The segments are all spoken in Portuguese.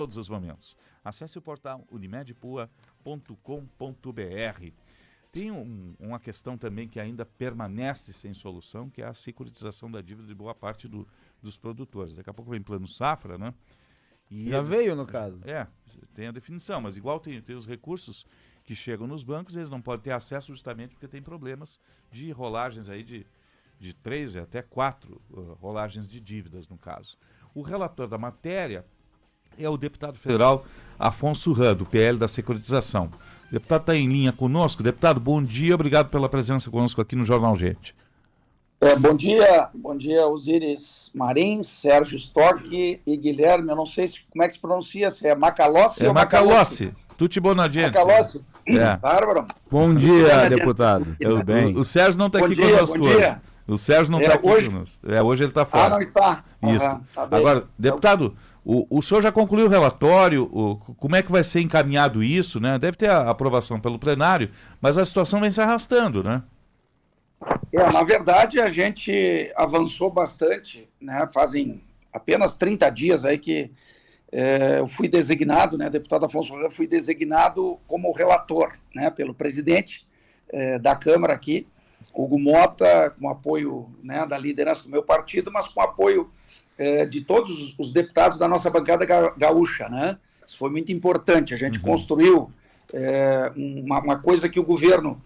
todos os momentos. Acesse o portal unimedpua.com.br. Tem uma questão também que ainda permanece sem solução, que é a securitização da dívida de boa parte dos produtores. Daqui a pouco vem plano safra, né? E já veio, no caso. Tem a definição, mas igual tem os recursos que chegam nos bancos, eles não podem ter acesso justamente porque tem problemas de rolagens aí de 3 até 4 rolagens de dívidas, no caso. O relator da matéria é o deputado federal Afonso Ram, do PL da Securitização. O deputado está em linha conosco. Deputado, bom dia, obrigado pela presença conosco aqui no Jornal Gente. Bom dia, Osíris Marins, Sérgio Storck e Guilherme. Eu não sei como é que se pronuncia, se é Macalossi ou Macalossi. Tutti buonagente. Macalossi. Bárbaro. Bom dia, deputado. Tudo bem? O Sérgio não está aqui conosco hoje. O Sérgio não está aqui hoje... conosco. Hoje ele está fora. Não está. Isso. Tá agora, deputado, o senhor já concluiu o relatório, como é que vai ser encaminhado isso, né? Deve ter a aprovação pelo plenário, mas a situação vem se arrastando, né? Na verdade, a gente avançou bastante, né? Fazem apenas 30 dias aí que eu fui designado, né? Deputado Afonso Ram, fui designado como relator, né? Pelo presidente da Câmara aqui, Hugo Mota, com apoio, né, da liderança do meu partido, mas com apoio de todos os deputados da nossa bancada gaúcha, né? Isso foi muito importante. A gente construiu uma coisa que o governo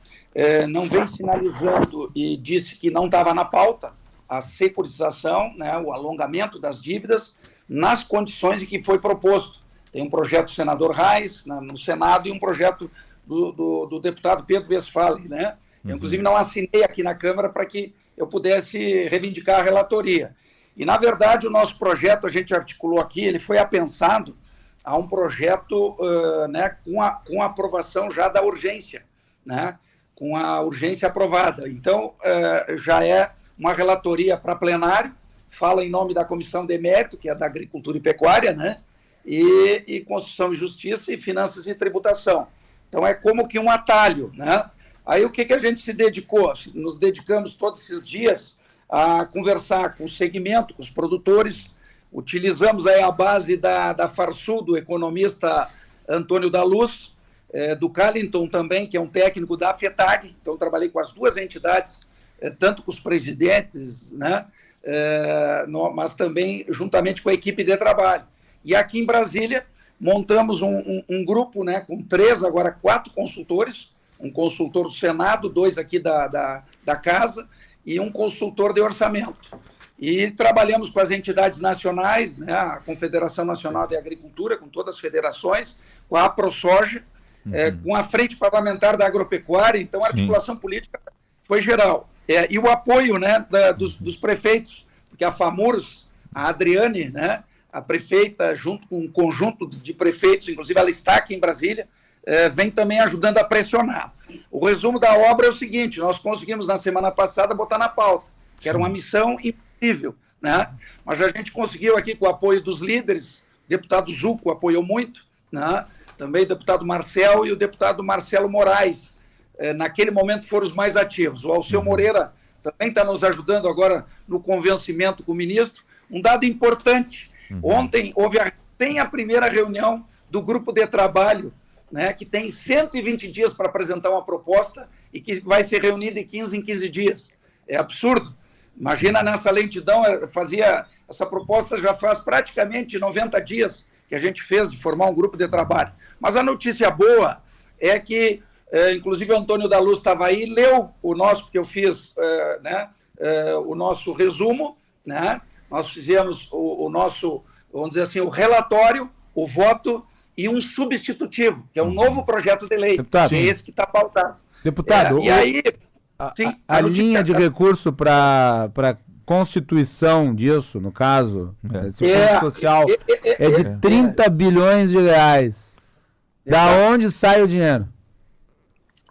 não vem sinalizando e disse que não estava na pauta, a securitização, né, o alongamento das dívidas, nas condições em que foi proposto. Tem um projeto do senador Reis no Senado e um projeto do deputado Pedro Westphalen, né? Eu, inclusive, não assinei aqui na Câmara para que eu pudesse reivindicar a relatoria. E, na verdade, o nosso projeto, a gente articulou aqui, ele foi apensado a um projeto né, com a aprovação já da urgência, né, com a urgência aprovada. Então, já é uma relatoria para plenário, fala em nome da Comissão de Mérito, que é da Agricultura e Pecuária, né, e Constituição e Justiça e Finanças e Tributação. Então, é como que um atalho, né? Aí o que a gente se dedicou? Nos dedicamos todos esses dias a conversar com o segmento, com os produtores, utilizamos aí a base da Farsul, do economista Antônio da Luz, do Callington também, que é um técnico da FETAG, então trabalhei com as duas entidades, tanto com os presidentes, né, mas também juntamente com a equipe de trabalho. E aqui em Brasília montamos um grupo, né, com 4 consultores, um consultor do Senado, 2 aqui da Casa e um consultor de orçamento. E trabalhamos com as entidades nacionais, né, a Confederação Nacional de Agricultura, com todas as federações, com a AproSoja, com a Frente Parlamentar da Agropecuária, então a articulação política foi geral. E o apoio, né, dos prefeitos, porque a FAMURS, a Adriane, né, a prefeita, junto com um conjunto de prefeitos, inclusive ela está aqui em Brasília, vem também ajudando a pressionar. O resumo da obra é o seguinte: nós conseguimos na semana passada botar na pauta, que era uma missão impossível, né? Mas a gente conseguiu aqui com o apoio dos líderes, o deputado Zuco apoiou muito, né? Também o deputado Marcel e o deputado Marcelo Moraes, naquele momento foram os mais ativos. O Alceu Moreira também está nos ajudando agora no convencimento com o ministro. Um dado importante, ontem houve a primeira reunião do grupo de trabalho, né, que tem 120 dias para apresentar uma proposta e que vai ser reunida de 15 em 15 dias. É absurdo. Imagina nessa lentidão, essa proposta já faz praticamente 90 dias que a gente fez de formar um grupo de trabalho. Mas a notícia boa é que, inclusive o Antônio da Luz estava aí, leu o nosso, porque eu fiz o nosso resumo, né? Nós fizemos o nosso, vamos dizer assim, o relatório, o voto e um substitutivo, que é um novo projeto de lei, deputado, que é esse que está pautado. Deputado, e aí, a linha de recurso para constituição disso, no caso, esse fundo social, é de 30 bilhões de reais. Da onde sai o dinheiro?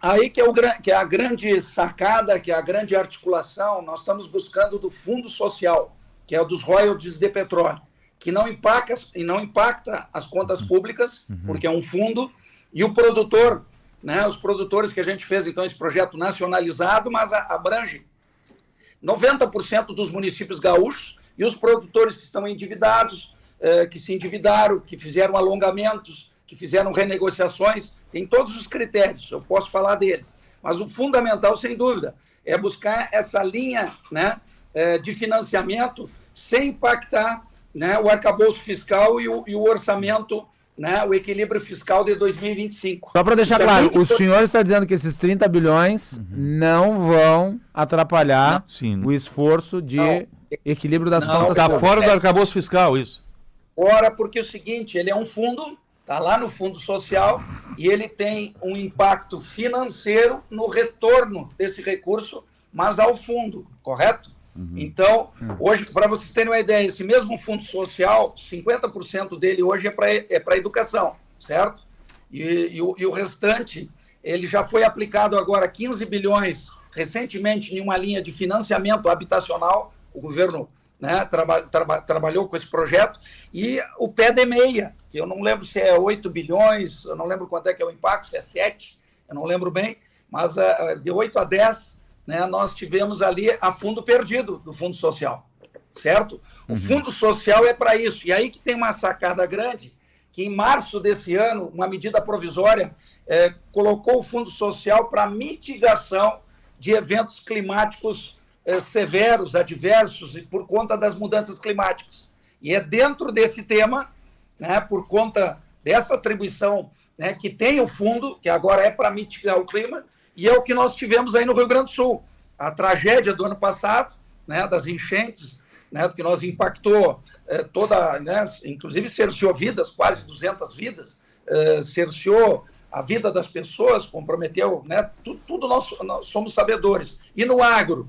Aí que é a grande sacada, que é a grande articulação, nós estamos buscando do Fundo Social, que é o dos royalties de petróleo, que não impacta as contas públicas, porque é um fundo, e o produtor, né, os produtores que a gente fez, então, esse projeto nacionalizado, mas abrange 90% dos municípios gaúchos, e os produtores que estão endividados, que se endividaram, que fizeram alongamentos, que fizeram renegociações, tem todos os critérios, eu posso falar deles. Mas o fundamental, sem dúvida, é buscar essa linha, né, de financiamento sem impactar, né, o arcabouço fiscal e o orçamento, né, o equilíbrio fiscal de 2025. Só para deixar claro, o senhor está dizendo que esses 30 bilhões não vão atrapalhar o esforço de equilíbrio das contas. Está fora do arcabouço fiscal, isso. Fora, porque é o seguinte, ele é um fundo, está lá no Fundo Social, e ele tem um impacto financeiro no retorno desse recurso, mas ao fundo, correto? Então, hoje, para vocês terem uma ideia, esse mesmo Fundo Social, 50% dele hoje é para educação, certo? E o restante, ele já foi aplicado agora 15 bilhões recentemente em uma linha de financiamento habitacional, o governo, né, trabalhou com esse projeto, e o pé de meia, que eu não lembro se é 8 bilhões, eu não lembro quanto é que é o impacto, se é 7, eu não lembro bem, mas de 8 a 10, né, nós tivemos ali a fundo perdido do Fundo Social, certo? O Fundo Social é para isso, e aí que tem uma sacada grande, que em março desse ano, uma medida provisória colocou o Fundo Social para mitigação de eventos climáticos severos, adversos, e por conta das mudanças climáticas. E é dentro desse tema, né, por conta dessa atribuição, né, que tem o fundo, que agora é para mitigar o clima, e é o que nós tivemos aí no Rio Grande do Sul. A tragédia do ano passado, né, das enchentes, né, que nos impactou toda, né, inclusive cerceou vidas, quase 200 vidas, cerceou a vida das pessoas, comprometeu, né, tudo nós somos sabedores. E no agro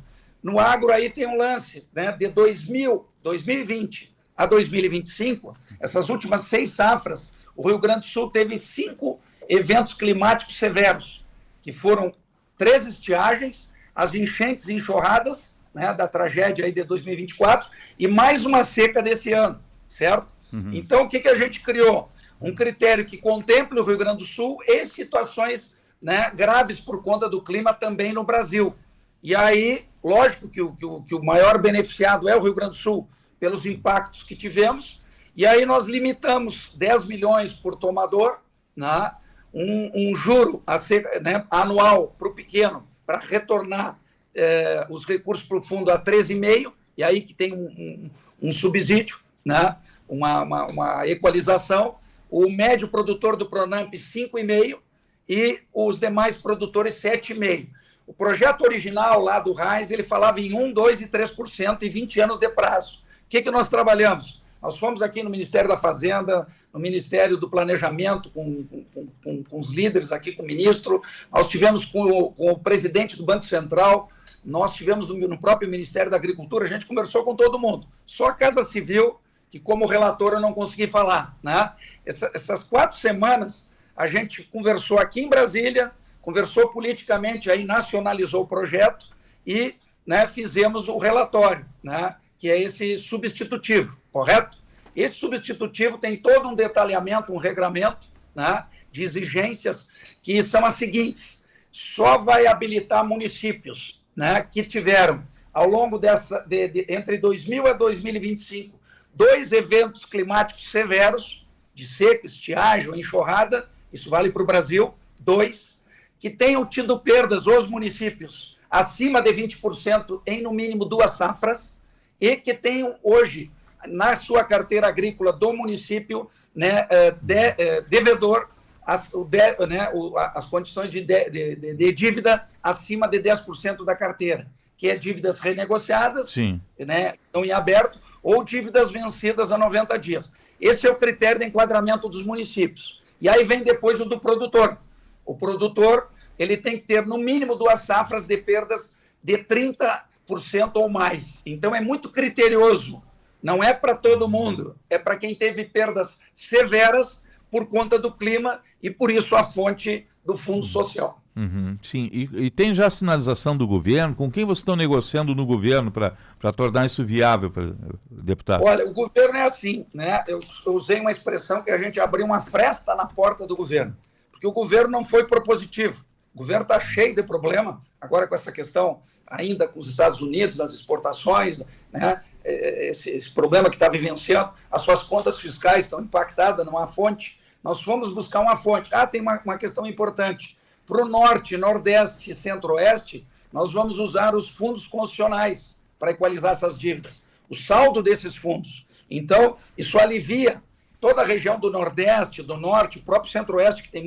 aí tem um lance, né, de 2020 a 2025, essas últimas 6 safras, o Rio Grande do Sul teve 5 eventos climáticos severos, que foram 3 estiagens, as enchentes e enxurradas, né, da tragédia aí de 2024, e mais uma seca desse ano, certo? Então, o que a gente criou? Um critério que contemple o Rio Grande do Sul e situações, né, graves por conta do clima também no Brasil. E aí, lógico que o maior beneficiado é o Rio Grande do Sul, pelos impactos que tivemos, e aí nós limitamos 10 milhões por tomador, né, um juro a ser, né, anual para o pequeno, para retornar os recursos para o fundo a 13,5, e aí que tem um subsídio, né, uma equalização, o médio produtor do Pronamp 5,5 e os demais produtores 7,5. O projeto original lá do RAIS, ele falava em 1%, 2% e 3% e 20 anos de prazo. O que nós trabalhamos? Nós fomos aqui no Ministério da Fazenda, no Ministério do Planejamento, com os líderes aqui, com o ministro, nós tivemos com o presidente do Banco Central, nós tivemos no próprio Ministério da Agricultura, a gente conversou com todo mundo. Só a Casa Civil, que como relator eu não consegui falar, né? Essas 4 semanas a gente conversou aqui em Brasília, conversou politicamente, aí nacionalizou o projeto e, né, fizemos o relatório, né, que é esse substitutivo, correto? Esse substitutivo tem todo um detalhamento, um regramento, né, de exigências que são as seguintes: só vai habilitar municípios, né, que tiveram, ao longo entre 2000 a 2025, 2 eventos climáticos severos, de seca, estiagem ou enxurrada, isso vale para o Brasil, 2, que tenham tido perdas os municípios acima de 20% em no mínimo 2 safras e que tenham hoje na sua carteira agrícola do município, né, devedor as condições de dívida acima de 10% da carteira, que é dívidas renegociadas, sim, né, estão em aberto, ou dívidas vencidas a 90 dias. Esse é o critério de enquadramento dos municípios. E aí vem depois o do produtor. O produtor, ele tem que ter no mínimo 2 safras de perdas de 30% ou mais. Então é muito criterioso. Não é para todo mundo, é para quem teve perdas severas por conta do clima e por isso a fonte do Fundo Social. Sim, e tem já a sinalização do governo? Com quem vocês estão negociando no governo para tornar isso viável, deputado? Olha, o governo é assim, né? Eu usei uma expressão que a gente abriu uma fresta na porta do governo, porque o governo não foi propositivo. O governo está cheio de problema, agora com essa questão ainda com os Estados Unidos, das exportações, né? esse problema que está vivenciando, as suas contas fiscais estão impactadas numa fonte, nós fomos buscar uma fonte. Tem uma questão importante. Para o Norte, Nordeste e Centro-Oeste, nós vamos usar os fundos constitucionais para equalizar essas dívidas. O saldo desses fundos. Então, isso alivia toda a região do Nordeste, do Norte, o próprio Centro-Oeste, que tem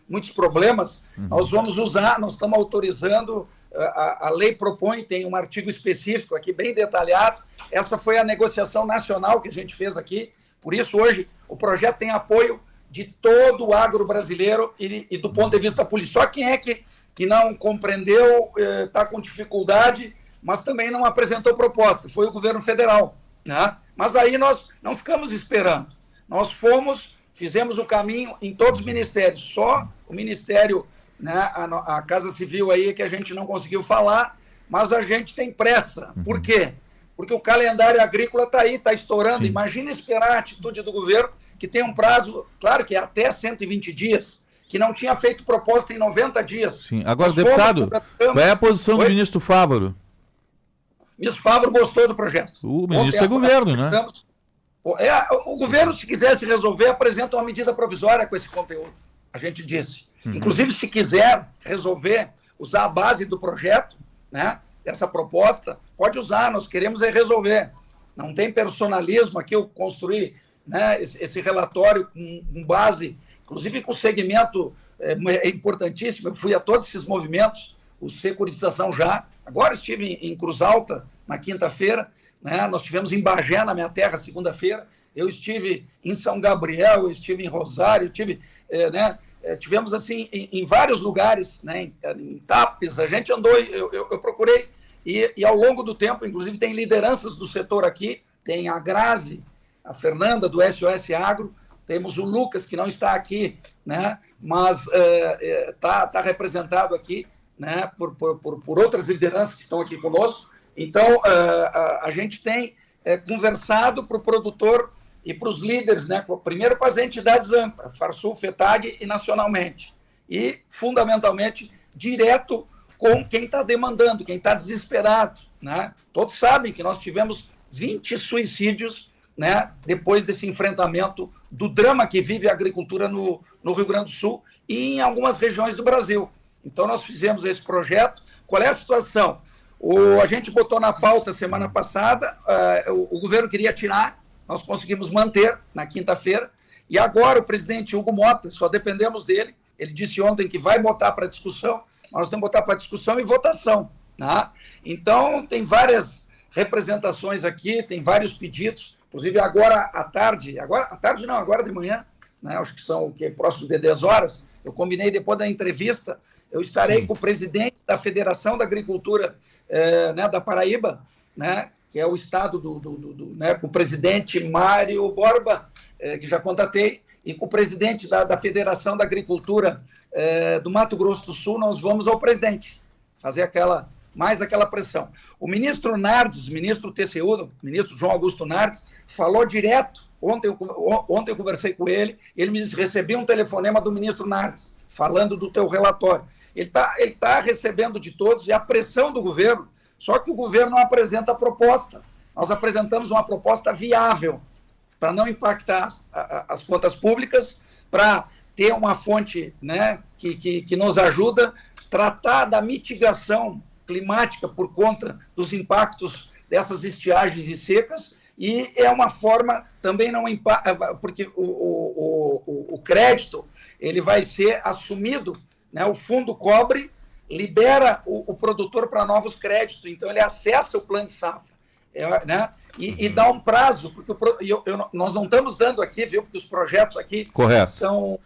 muitos problemas. Nós vamos usar, nós estamos autorizando, a lei propõe, tem um artigo específico aqui, bem detalhado. Essa foi a negociação nacional que a gente fez aqui. Por isso, hoje, o projeto tem apoio de todo o agro brasileiro e do ponto de vista político. Só quem é que não compreendeu, está com dificuldade, mas também não apresentou proposta, foi o governo federal. Né? Mas aí nós não ficamos esperando. Nós fizemos o caminho em todos os ministérios, só o Ministério, né, a Casa Civil aí que a gente não conseguiu falar, mas a gente tem pressa. Por quê? Porque o calendário agrícola está aí, está estourando. Sim. Imagina esperar a atitude do governo, que tem um prazo, claro que é até 120 dias, que não tinha feito proposta em 90 dias. Sim. Agora, deputado, qual é a posição do ministro Fávaro? O ministro Fávaro gostou do projeto. O ministro é governo, né? O governo, se quisesse resolver, apresenta uma medida provisória com esse conteúdo, a gente disse. Inclusive, se quiser resolver, usar a base do projeto, né, dessa proposta, pode usar, nós queremos resolver. Não tem personalismo aqui, eu construí, né, esse relatório com base, inclusive com segmento importantíssimo, eu fui a todos esses movimentos, o Securitização Já, agora estive em Cruz Alta, na quinta-feira, né, nós estivemos em Bagé, na minha terra, segunda-feira, eu estive em São Gabriel, eu estive em Rosário, tivemos assim em vários lugares, né, em Tapes, a gente andou, eu procurei, e ao longo do tempo, inclusive tem lideranças do setor aqui, tem a Grazi, a Fernanda do SOS Agro, temos o Lucas, que não está aqui, né, mas está representado aqui, né, por outras lideranças que estão aqui conosco. Então, a gente tem conversado para o produtor e para os líderes, né, primeiro para as entidades amplas, Farsul, FETAG e nacionalmente, e, fundamentalmente, direto com quem está demandando, quem está desesperado. Né? Todos sabem que nós tivemos 20 suicídios, né, depois desse enfrentamento do drama que vive a agricultura no Rio Grande do Sul e em algumas regiões do Brasil. Então, nós fizemos esse projeto. Qual é a situação? A gente botou na pauta semana passada, o governo queria tirar, nós conseguimos manter na quinta-feira, e agora o presidente Hugo Mota, só dependemos dele, ele disse ontem que vai botar para discussão, nós temos que botar para discussão e votação. Né? Então, tem várias representações aqui, tem vários pedidos, inclusive agora à tarde, agora de manhã, né, acho que são próximos de 10 horas, eu combinei depois da entrevista, eu estarei com o presidente da Federação da Agricultura né, da Paraíba, né, que é o estado né, com o presidente Mário Borba, que já contatei, e com o presidente da Federação da Agricultura do Mato Grosso do Sul, nós vamos ao presidente, fazer mais aquela pressão. O ministro Nardes, o ministro TCU, o ministro João Augusto Nardes, falou direto, ontem eu conversei com ele me disse, recebi um telefonema do ministro Nardes, falando do teu relatório. Ele tá recebendo de todos, e a pressão do governo, só que o governo não apresenta a proposta. Nós apresentamos uma proposta viável, para não impactar as contas públicas, para ter uma fonte, né, que nos ajuda a tratar da mitigação climática por conta dos impactos dessas estiagens e secas, e é uma forma também não impacta, porque o crédito ele vai ser assumido, né, o fundo cobre, libera o produtor para novos créditos, então ele acessa o plano de safra, né, e dá um prazo, porque nós não estamos dando aqui, viu, porque os projetos aqui são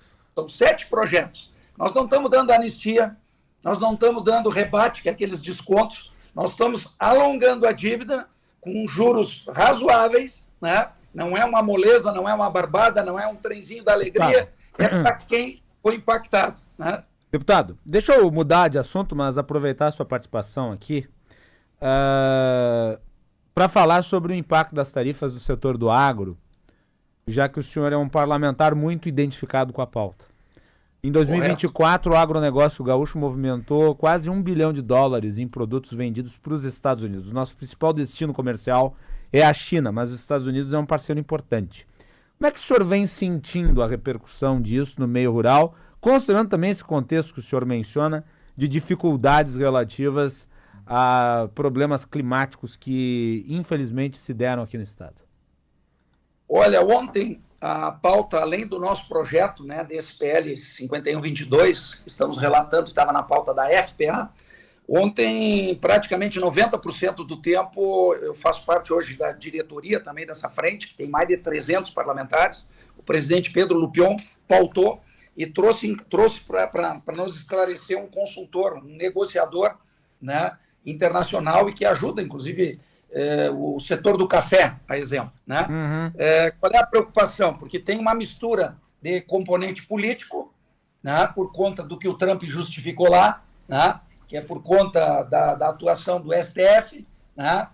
7 projetos, nós não estamos dando anistia, nós não estamos dando rebate, que é aqueles descontos, nós estamos alongando a dívida com juros razoáveis, né, não é uma moleza, não é uma barbada, não é um trenzinho da alegria, é para quem foi impactado, né. Deputado, deixa eu mudar de assunto, mas aproveitar a sua participação aqui para falar sobre o impacto das tarifas do setor do agro, já que o senhor é um parlamentar muito identificado com a pauta. Em 2024, o agronegócio gaúcho movimentou quase $1 bilhão em produtos vendidos para os Estados Unidos, o nosso principal destino comercial é a China, mas os Estados Unidos é um parceiro importante. Como é que o senhor vem sentindo a repercussão disso no meio rural, considerando também esse contexto que o senhor menciona de dificuldades relativas a problemas climáticos que, infelizmente, se deram aqui no estado? Olha, ontem a pauta, além do nosso projeto, né, desse PL 5122, estamos relatando, estava na pauta da FPA, ontem praticamente 90% do tempo, eu faço parte hoje da diretoria também dessa frente, que tem mais de 300 parlamentares, o presidente Pedro Lupion pautou e trouxe para nos esclarecer um consultor, um negociador, né, internacional e que ajuda, inclusive, o setor do café, a exemplo. Né? Qual é a preocupação? Porque tem uma mistura de componente político, né, por conta do que o Trump justificou lá, né, que é por conta da atuação do STF, né,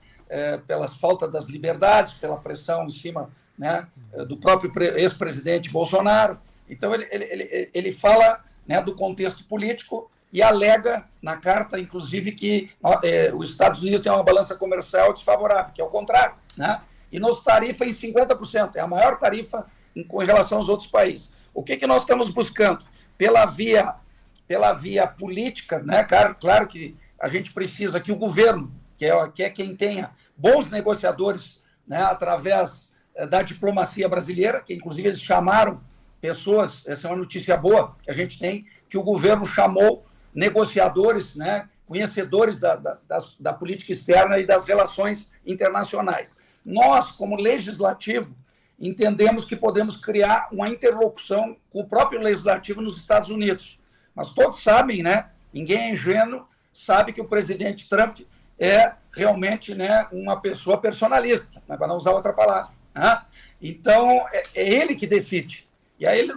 pelas faltas das liberdades, pela pressão em cima, né, do próprio ex-presidente Bolsonaro. Então, ele fala, né, do contexto político e alega na carta, inclusive, que os Estados Unidos têm uma balança comercial desfavorável, que é o contrário, né? E nos tarifa em 50%, é a maior tarifa com relação aos outros países. O que nós estamos buscando? Pela via política, né? Claro que a gente precisa que o governo, que é quem tenha bons negociadores, né, através da diplomacia brasileira, que inclusive eles chamaram pessoas, essa é uma notícia boa que a gente tem, que o governo chamou negociadores, né, conhecedores da política externa e das relações internacionais. Nós, como legislativo, entendemos que podemos criar uma interlocução com o próprio legislativo nos Estados Unidos. Mas todos sabem, né, ninguém é ingênuo, sabe que o presidente Trump é realmente, né, uma pessoa personalista, né, para não usar outra palavra. Né? Então, é ele que decide. E aí ele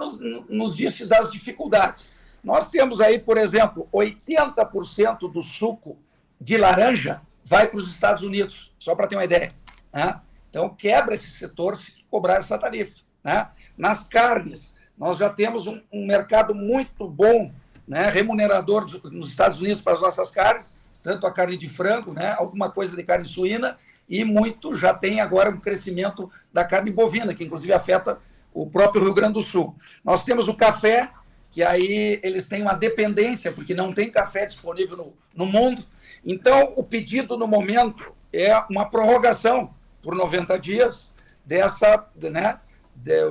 nos disse das dificuldades. Nós temos aí, por exemplo, 80% do suco de laranja vai para os Estados Unidos, só para ter uma ideia. Né? Então, quebra esse setor se cobrar essa tarifa. Né? Nas carnes, nós já temos um mercado muito bom, né, remunerador nos Estados Unidos para as nossas carnes, tanto a carne de frango, né, alguma coisa de carne suína, e muito já tem agora um crescimento da carne bovina, que inclusive afeta o próprio Rio Grande do Sul. Nós temos o café, que aí eles têm uma dependência, porque não tem café disponível no mundo. Então, o pedido no momento é uma prorrogação por 90 dias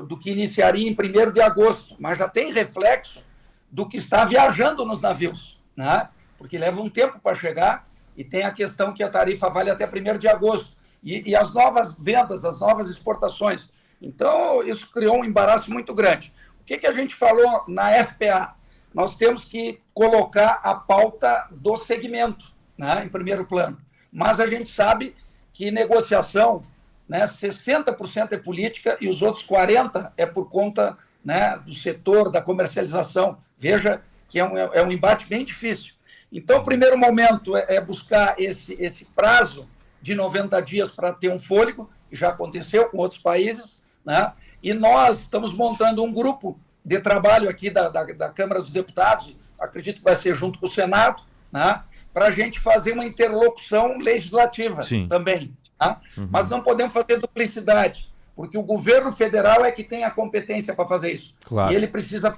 do que iniciaria em 1º de agosto, mas já tem reflexo do que está viajando nos navios, né? Porque leva um tempo para chegar e tem a questão que a tarifa vale até 1º de agosto. E as novas vendas, as novas exportações. Então, isso criou um embaraço muito grande. O que a gente falou na FPA? Nós temos que colocar a pauta do segmento, né, em primeiro plano. Mas a gente sabe que negociação, né, 60% é política e os outros 40% é por conta, né, do setor, da comercialização. Veja que é um embate bem difícil. Então, o primeiro momento é buscar esse prazo de 90 dias para ter um fôlego, que já aconteceu com outros países, né? E nós estamos montando um grupo de trabalho aqui da Câmara dos Deputados, acredito que vai ser junto com o Senado, né, para a gente fazer uma interlocução legislativa. Sim. Também. Tá? Uhum. Mas não podemos fazer duplicidade, porque o governo federal é que tem a competência para fazer isso. Claro. E ele precisa...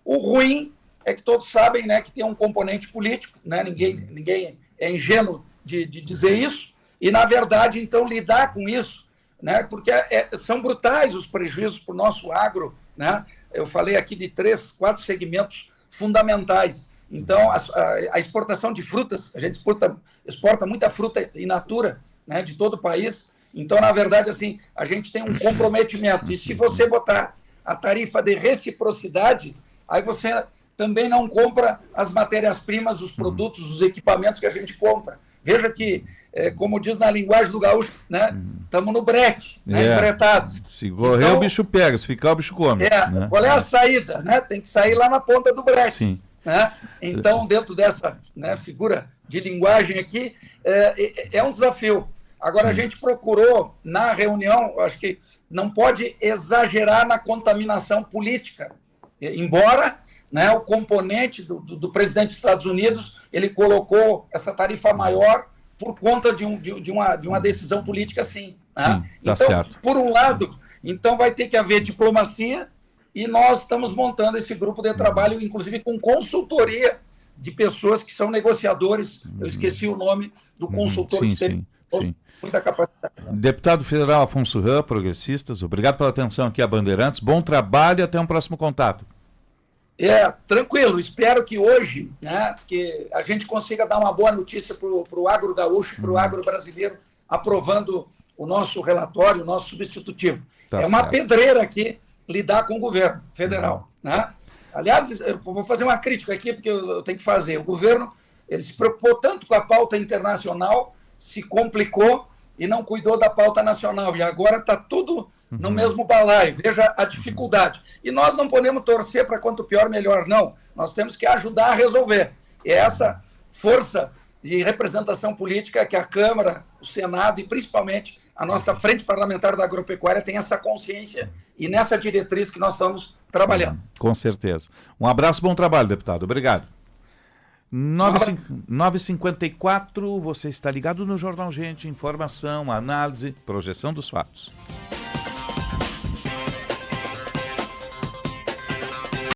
O ruim é que todos sabem, né, que tem um componente político, né, ninguém é ingênuo de dizer isso, e, na verdade, então, lidar com isso, né, porque são brutais os prejuízos para o nosso agro, né? Eu falei aqui de 3, 4 segmentos fundamentais. Então, a exportação de frutas, a gente exporta muita fruta in natura, né, de todo o país. Então, na verdade, assim, a gente tem um comprometimento. E se você botar a tarifa de reciprocidade, aí você também não compra as matérias-primas, os produtos, os equipamentos que a gente compra. Veja que, como diz na linguagem do gaúcho, né, estamos no brete, né, empretados. Se correr, então, o bicho pega, se ficar, o bicho come. Né? Qual é a saída? Né? Tem que sair lá na ponta do brete. Sim. Né? Então, dentro dessa, né, figura de linguagem aqui, é um desafio. Agora, a gente procurou, na reunião, acho que não pode exagerar na contaminação política, embora, né, o componente do presidente dos Estados Unidos, ele colocou essa tarifa maior por conta de uma decisão política, sim. Né? Sim, tá então, certo. por um lado, então vai ter que haver diplomacia e nós estamos montando esse grupo de trabalho, inclusive com consultoria de pessoas que são negociadores. Eu esqueci o nome do consultor que teve muita capacidade. Deputado federal Afonso Rã, Progressistas, obrigado pela atenção aqui a Bandeirantes. Bom trabalho e até um próximo contato. Tranquilo, espero que hoje, né, que a gente consiga dar uma boa notícia para o agro gaúcho, para o agro brasileiro, aprovando o nosso relatório, o nosso substitutivo. Tá uma certo. pedreira aqui lidar com o governo federal. Né? Aliás, eu vou fazer uma crítica aqui, porque eu tenho que fazer. O governo, ele se preocupou tanto com a pauta internacional, se complicou e não cuidou da pauta nacional. E agora está tudo no mesmo balaio. Veja a dificuldade. E nós não podemos torcer para quanto pior, melhor, não. Nós temos que ajudar a resolver. E é essa força de representação política que a Câmara, o Senado e principalmente a nossa frente parlamentar da agropecuária tem essa consciência e nessa diretriz que nós estamos trabalhando. Com certeza. Um abraço, bom trabalho, deputado. Obrigado. 9h54, você está ligado no Jornal Gente, informação, análise, projeção dos fatos.